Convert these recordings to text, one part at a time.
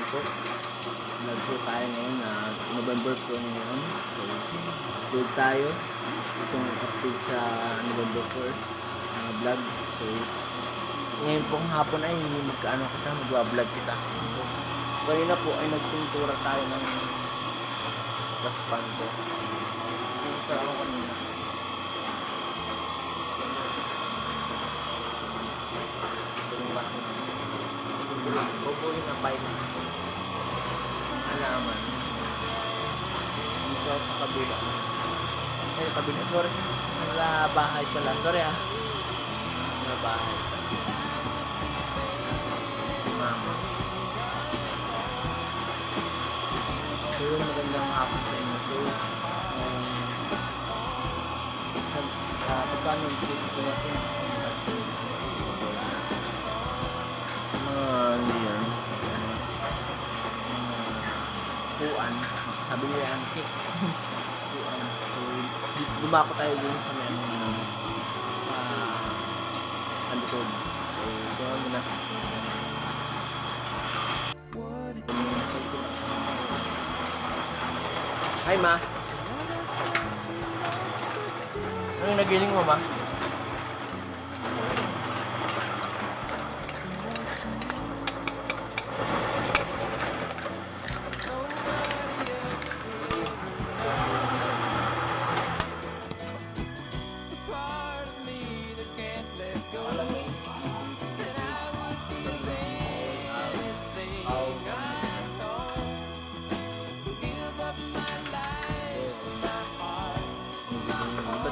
po. Vlog po tayo ngayon na November po ngayon. So, vlog tayo. Itong update sa November 4 na vlog. So, ngayon pong hapon ay magwa-vlog kita. So, kanina po ay nagpintura tayo ng gaspan ko. Ito ako kanina. Kukunin na pipe. Alaman. Dito sa kabila. Ay, kabila. Sorry. Sa bahay pala. Sorry sa bahay. Mama. So, magandang hapon sa inyo. So, pagkano yung dito natin? Puan. Sabi niya yung cake. Puan. So, lumako tayo dun sa may sa likod. So, doon muna. Hi, Ma. Ano yung nagiling mo, Ma?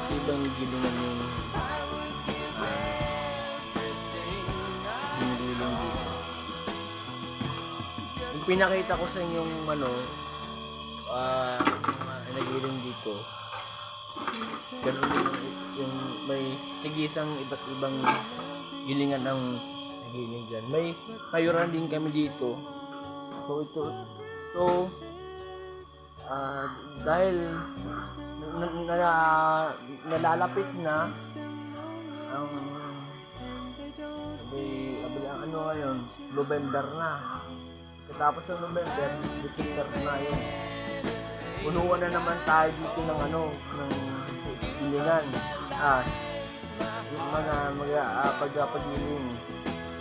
Ibang gilingan yung nililong dito. Yung pinakita ko sa inyong nagiling dito, ganun yung may tigisang iba't ibang gilingan ng nagiling dyan. May kayuran din kami dito. Dahil nalalapit na ang ngayon, November na. Katapos ng November, December na yun. Punuan na naman tayo dito ng ng gilingan. Yung mga pagpapagiling.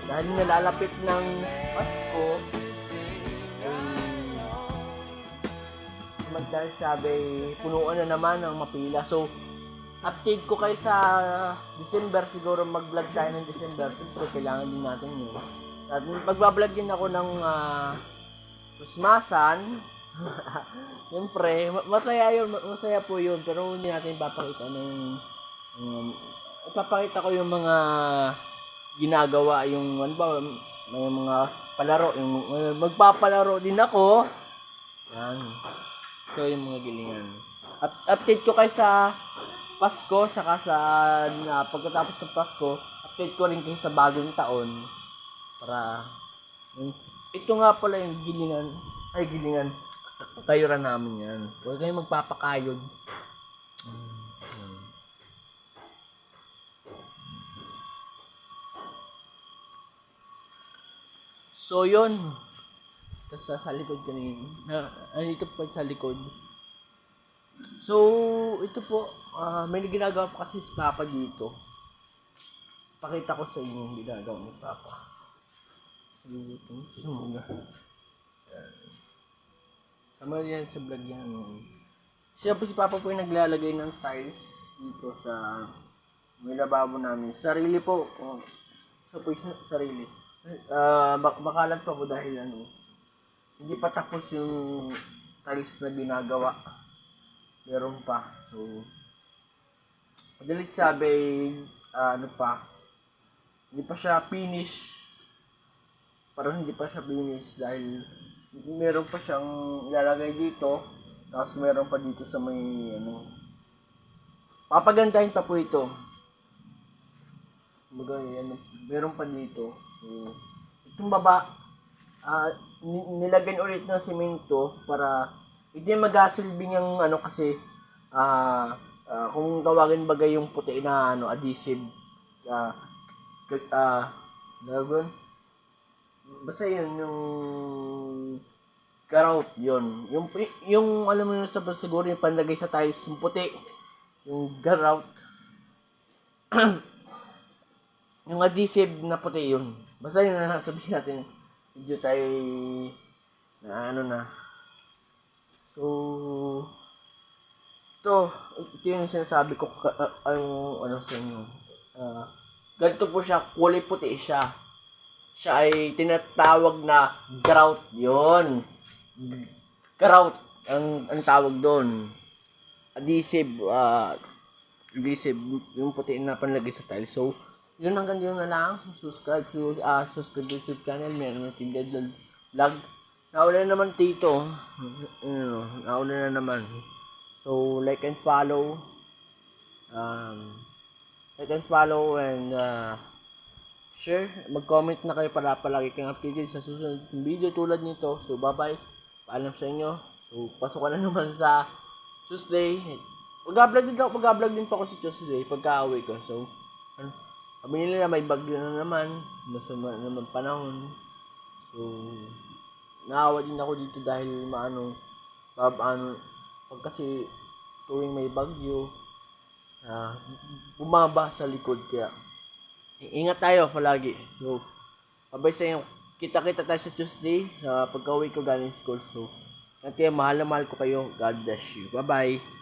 Dahil nalalapit ng Pasko, dahil sabi, punuan na naman ang mapila. So, update ko kayo sa December. Siguro mag-vlog tayo ng December. Siyempre, kailangan din natin yun. At magbablog din ako ng Christmasan. Siyempre, masaya yun. Masaya po yun. Pero hindi natin ipapakita ipapakita ko yung mga ginagawa. Yung, may mga palaro. Yung, magpapalaro din ako. Yan. Ito yung mga gilingan. Update ko kayo sa Pasko, saka sa pagkatapos ng Pasko, update ko rin kayo sa bagong taon. Para, ito nga pala yung gilingan. Kayuran namin yan. Huwag kayong magpapakayod. So, yun. Tapos sa likod kanina. Ito po sa likod. So, ito po. May ginagawa pa kasi si Papa dito. Pakita ko sa inyo yung ginagawa ni Papa. Sumuga. Sama yan sa vlog yan. Siya po si Papa po yung naglalagay ng tiles dito sa may lababo namin. Sarili po. Siya po yung sarili. Makalat pa po dahil hindi pa tapos yung tiles na ginagawa. Meron pa. So, madalit sabi, hindi pa siya finish. Parang hindi pa siya finish dahil meron pa siyang ilalagay dito. Tapos meron pa dito sa may, papagandahin pa po ito. Meron pa dito. So, itong baba, nilagyan ulit ng simento para hindi magasilbing yung kasi kung tawagin bagay yung puti na adhesive basta yun yung grout yun. Yung alam mo yun siguro yung panlagay sa tiles, yung puti. Yung grout. Yung adhesive na puti yun. Basta yun na sabihin natin. Medyo tayo na ano na. So, ito yung sinasabi ko ang ano sa inyo. Ganito po siya, kulay puti siya. Siya ay tinatawag na grout yon. Grout ang tawag doon. Adhesive, yung puti na panlagay sa tile. So, yun hanggang yun na lang. Subscribe to YouTube channel. Meron natin vlog. Nauna na naman tito. Nauna na naman. So, like and follow. And share. Mag-comment na kayo para palagi kang updated sa susunod video tulad nito. So, bye-bye. Paalam sa inyo. So, pasok ka na naman sa Tuesday. Mag-vlog din po ako sa Tuesday pagka-away ko. So, sabi nila may bagyo na naman. Masama naman panahon. So, naawa din ako dito dahil pag kasi tuwing may bagyo, bumaba sa likod. Kaya, ingat tayo palagi. So, abay sa inyo. Kita-kita tayo sa Tuesday sa pagka-uwi ko galing school. So, mahal na mahal ko kayo. God bless you. Bye-bye.